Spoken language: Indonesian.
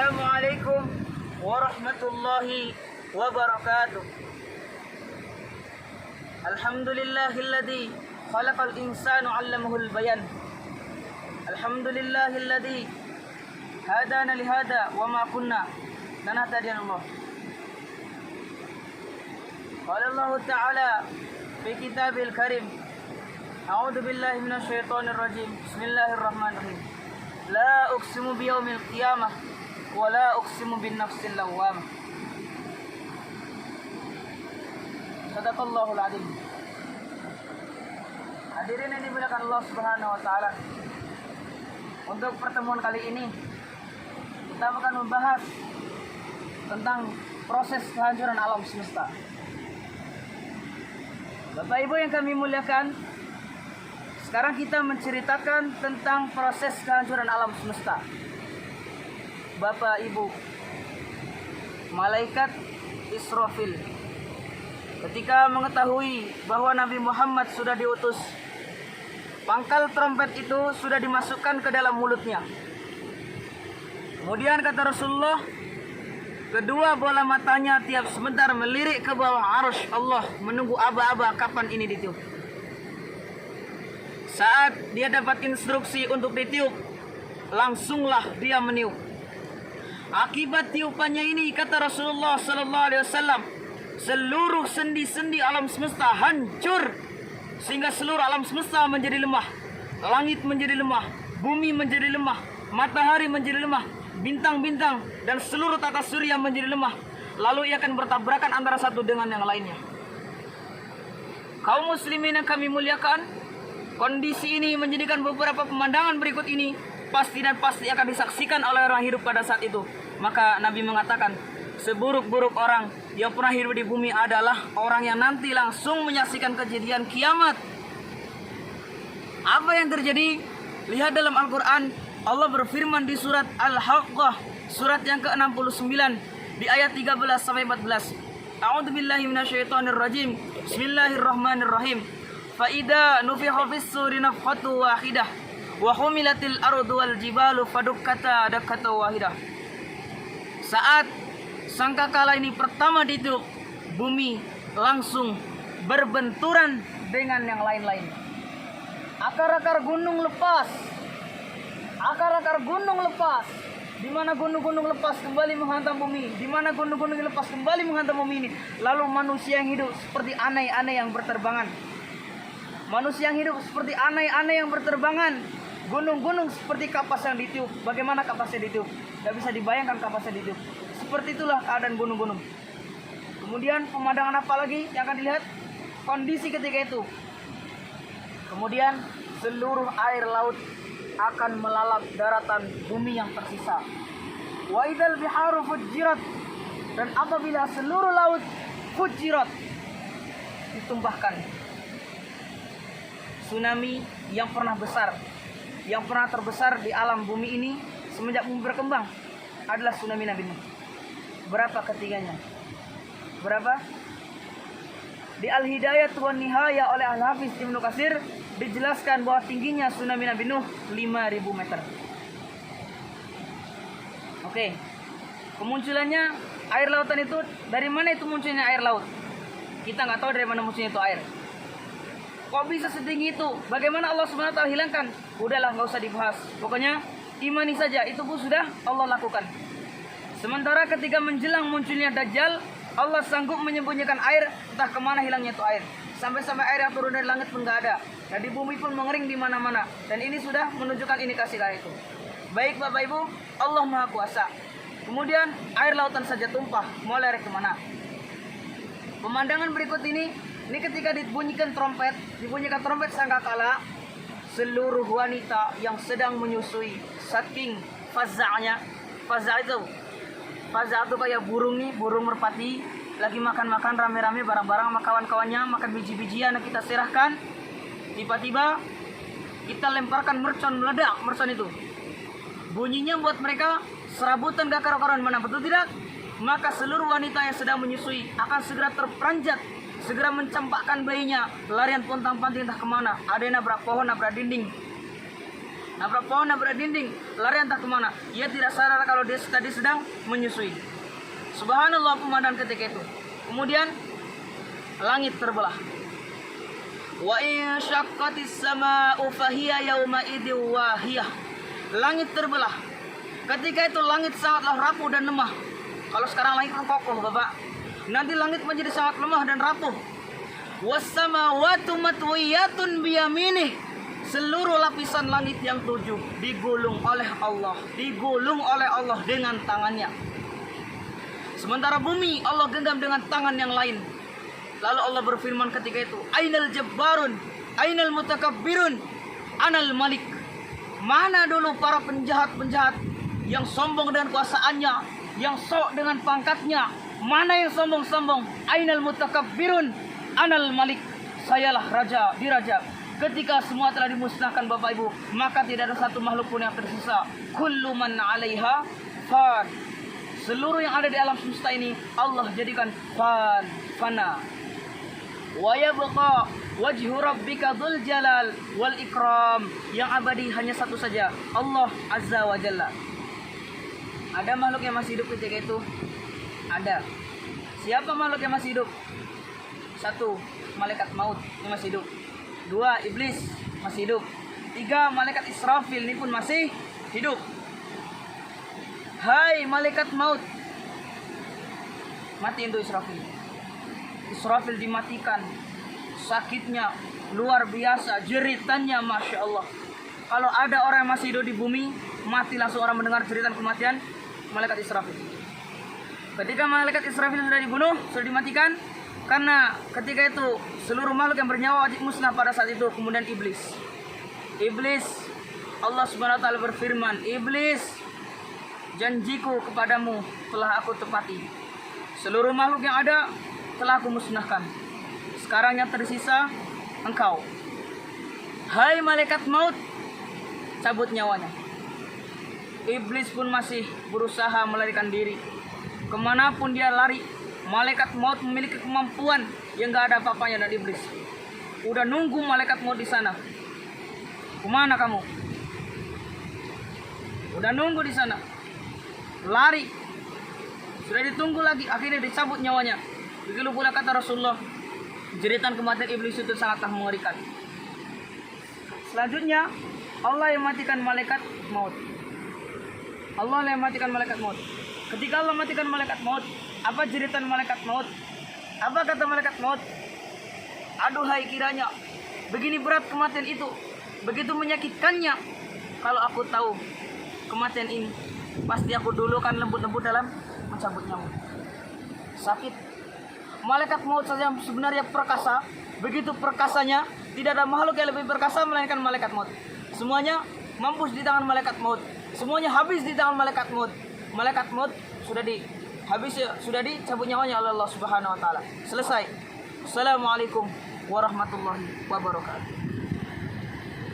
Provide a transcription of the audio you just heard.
Assalamualaikum warahmatullahi wabarakatuh. Alhamdulillahilladzi khalaqal insana 'allamahul bayan. Alhamdulillahilladzi hadana lihada wa ma kunna lanahtadiya Allah. Qala Allah Ta'ala fi kitabil karim. A'udzu billahi minasy syaithanir rajim. Bismillahirrahmanirrahim. La uqsimu biyaumil qiyamah wa la uqsimu bin nafsil lawwamah. Sadaqallahul adzim. Hadirin yang dimuliakan Allah Subhanahu wa taala. Untuk pertemuan kali ini kita akan membahas tentang proses kehancuran alam semesta. Bapak Ibu yang kami muliakan, sekarang kita menceritakan tentang proses kehancuran alam semesta. Bapak Ibu, malaikat Israfil ketika mengetahui bahwa Nabi Muhammad sudah diutus, pangkal trompet itu sudah dimasukkan ke dalam mulutnya. Kemudian kata Rasulullah, kedua bola matanya tiap sebentar melirik ke bawah arsy Allah, menunggu aba-aba kapan ini ditiup. Saat dia dapat instruksi untuk ditiup, langsunglah dia meniup. Akibat tiupannya ini, kata Rasulullah sallallahu alaihi wasallam, seluruh sendi-sendi alam semesta hancur, sehingga seluruh alam semesta menjadi lemah. Langit menjadi lemah, bumi menjadi lemah, matahari menjadi lemah, bintang-bintang dan seluruh tata surya menjadi lemah. Lalu ia akan bertabrakan antara satu dengan yang lainnya. Kaum muslimin yang kami muliakan, kondisi ini menjadikan beberapa pemandangan berikut ini pasti dan pasti akan disaksikan oleh orang hidup pada saat itu. Maka Nabi mengatakan, seburuk-buruk orang yang pernah hidup di bumi adalah orang yang nanti langsung menyaksikan kejadian kiamat. Apa yang terjadi? Lihat dalam Al-Quran, Allah berfirman di surat Al-Haqqah, surat yang ke-69 di ayat 13 sampai 14. A'udzu billahi minasyaitonir rajim. Bismillahirrahmanirrahim. Fa idza nufiha fis-suri nafhatu wahidah wa humilatil ardu wal jibalu fadukkata dakkata wahidah. Saat sangkakala ini pertama ditiup, bumi langsung berbenturan dengan yang lain-lain. Akar-akar gunung lepas. Akar-akar gunung lepas. Di mana gunung-gunung lepas kembali menghantam bumi. Di mana gunung-gunung lepas kembali menghantam bumi ini. Lalu manusia yang hidup seperti anai-anai yang berterbangan. Manusia yang hidup seperti anai-anai yang berterbangan. Gunung-gunung seperti kapas yang ditiup. Bagaimana kapasnya ditiup? Tidak bisa dibayangkan kapasnya ditiup. Seperti itulah keadaan gunung-gunung. Kemudian pemandangan apa lagi yang akan dilihat? Kondisi ketika itu. Kemudian seluruh air laut akan melalap daratan bumi yang tersisa. Wa idzal biharu fujirat. Dan apabila seluruh laut fujirat, ditumpahkan. Tsunami yang pernah besar, yang pernah terbesar di alam bumi ini semenjak bumi berkembang adalah tsunami Nabi Nuh. Berapa ketiganya? Berapa? Di Al-Hidayah wan Nihaya oleh Al-Hafiz Ibnu Katsir dijelaskan bahwa tingginya tsunami Nabi Nuh 5.000 meter. Oke. Kemunculannya air lautan itu, dari mana itu munculnya air laut? Kita nggak tahu dari mana munculnya itu air. Kok bisa setinggi itu? Bagaimana Allah SWT hilangkan? Udahlah, nggak usah dibahas. Pokoknya imani saja, itu pun sudah Allah lakukan. Sementara ketika menjelang munculnya Dajjal, Allah sanggup menyembunyikan air, entah kemana hilangnya itu air. Sampai-sampai air yang turun dari langit pun nggak ada. Dan di bumi pun mengering di mana-mana. Dan ini sudah menunjukkan indikasi dari itu. Baik Bapak Ibu, Allah Maha Kuasa. Kemudian air lautan saja tumpah, mau lari kemana? Pemandangan berikut ini ketika dibunyikan trompet sangkakala, seluruh wanita yang sedang menyusui saking faza'nya. Faza' itu kayak burung nih, burung merpati lagi makan-makan rame-rame bareng-bareng sama kawan-kawannya, makan biji-bijian yang kita serahkan. Tiba-tiba kita lemparkan mercon, meledak mercon itu. Bunyinya buat mereka serabutan gak karu-karuan, mana betul tidak? Maka seluruh wanita yang sedang menyusui akan segera terperanjat, segera mencampakkan bayinya, larian pontang-panting entah kemana. Ada yang nabrak pohon, nabrak dinding. nabrak pohon, nabrak dinding, lari entah kemana. Ia tidak sadar kalau dia tadi sedang menyusui. Subhanallah pemandangan ketika itu. Kemudian langit terbelah. Wa in syaqqatis samaa'u fahiya yauma idin wahiyah. Langit terbelah. Ketika itu langit sangatlah rapuh dan lemah. Kalau sekarang langit kan kokoh, Bapak. Nanti langit menjadi sangat lemah dan rapuh. Was samawati matwiyatun biyaminih. Seluruh lapisan langit yang 7 digulung oleh Allah, digulung oleh Allah dengan tangannya. Sementara bumi Allah genggam dengan tangan yang lain. Lalu Allah berfirman ketika itu, Ainal jabbarun, ainal mutakabbirun, anal malik. Mana dulu para penjahat-penjahat yang sombong dengan kuasaannya, yang sok dengan pangkatnya? Mana yang sombong-sombong? Ainal mutakabbirun, anal malik. Sayalah raja, diraja. Ketika semua telah dimusnahkan Bapak Ibu, maka tidak ada satu makhluk pun yang tersisa. Kullu man 'alaiha fan. Seluruh yang ada di alam semesta ini Allah jadikan fana. Wa yabqa wajhu rabbika dzul jalal wal ikram. Yang abadi hanya satu saja, Allah Azza wa Jalla. Ada makhluk yang masih hidup ketika itu? Ada. Siapa makhluk yang masih hidup? 1. Malaikat maut yang masih hidup. 2. Iblis masih hidup. 3. Malaikat Israfil ini pun masih hidup. Hai malaikat maut, matiin tuh Israfil. Israfil dimatikan. Sakitnya luar biasa, jeritannya Masya Allah. Kalau ada orang yang masih hidup di bumi, mati langsung orang mendengar jeritan kematian malaikat Israfil. Ketika malaikat Israfil sudah dibunuh, sudah dimatikan, karena ketika itu seluruh makhluk yang bernyawa wajib musnah pada saat itu. Kemudian iblis, Allah Subhanahu wa taala berfirman, Iblis, janjiku kepadamu telah aku tepati. Seluruh makhluk yang ada telah aku musnahkan. Sekarang yang tersisa engkau. Hai malaikat maut, cabut nyawanya. Iblis pun masih berusaha melarikan diri. Kemanapun dia lari, malaikat maut memiliki kemampuan yang gak ada apa-apanya dari iblis. Udah nunggu malaikat maut di sana. Kemana kamu? Udah nunggu di sana. Lari. Sudah ditunggu lagi. Akhirnya dicabut nyawanya. Begitu pula kata Rasulullah, jeritan kematian iblis itu sangatlah mengerikan. Selanjutnya, Allah yang matikan malaikat maut. Allah yang matikan malaikat maut. Ketika Allah matikan malaikat maut, apa jeritan malaikat maut? Apa kata malaikat maut? Aduhai kiranya begini berat kematian itu, begitu menyakitkannya. Kalau aku tahu kematian ini, pasti aku dulu kan lembut-lembut dalam mencabut nyawa. Sakit. Malaikat maut saja sebenarnya perkasa. Begitu perkasanya, tidak ada makhluk yang lebih perkasa melainkan malaikat maut. Semuanya mampus di tangan malaikat maut. Semuanya habis di tangan malaikat maut. Malaikat maut sudah dicabut nyawanya oleh Allah Subhanahu wa taala. Selesai. Assalamualaikum warahmatullahi wabarakatuh.